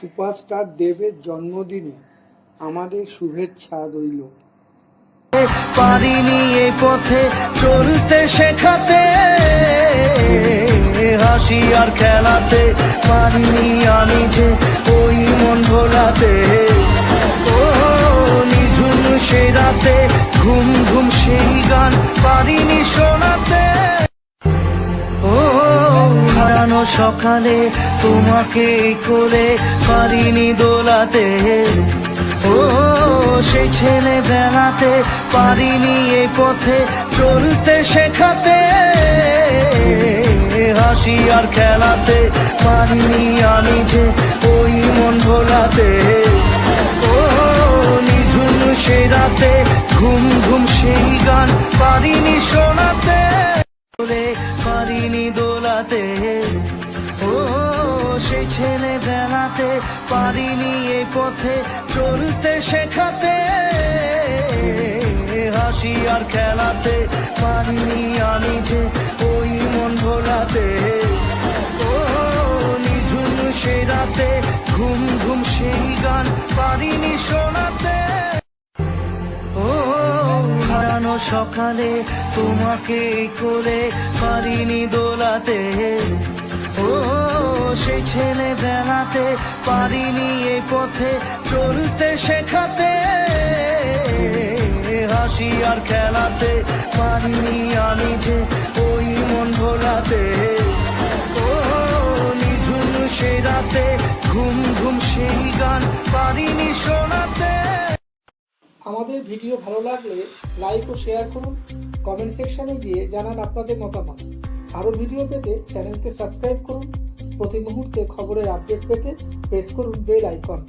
Superstar দেবের জন্মদিনে আমাদের শুভেচ্ছা রইল। পারিনি এই পথে চলতে শেখাতে, হাসি আর খেলাতে পারিনি আমি যে ওই মন ভোলাতে। ও নিঝুম সে রাতে ঘুম ঘুম সেই গান পারিনি শোনাতে। ও হারানো সকালে তোমাকে কোলে পারিনি দোলাতে। ও সেই ছেলে বেলাতে পারিনি এই পথে চলতে শেখাতে, হাসি আর খেলাতে পারিনি আমি যে ওই মন ভোলাতে। ও নিঝুম সেই রাতে ঘুম ঘুম সেই গান পারিনি শোনাতে, পারিনি দোলাতে। ও সেই ছেলে বেলাতে পারিনি এই পথে চলতে শেখাতে, হাসি আর খেলাতে পারিনি আমি যে ওই মন ভোলাতে। ও নিঝুম সেই রাতে ঘুম ঘুম সেই গান পারিনি শোনাতে। ও হারানো সকালে তোমাকে কোলে পারিনি দোলাতে। ও সেই ছেলে বেলাতে পারিনি এই পথে চলতে শেখাতে, হাসি আর খেলাতে পারিনি আমি যে ওই মন ভোলাতে। ও নিঝুম সেই রাতে ঘুম ঘুম সেই গান পারিনি শোনাতে। আমাদের ভিডিও ভালো লাগলে লাইক ও শেয়ার করুন, কমেন্ট সেকশনে গিয়ে জানান আপনাদের মতামত। আরও ভিডিও পেতে চ্যানেলকে সাবস্ক্রাইব করুন। প্রতি মুহূর্তে খবরের আপডেট পেতে প্রেস করুন বেল আইকন।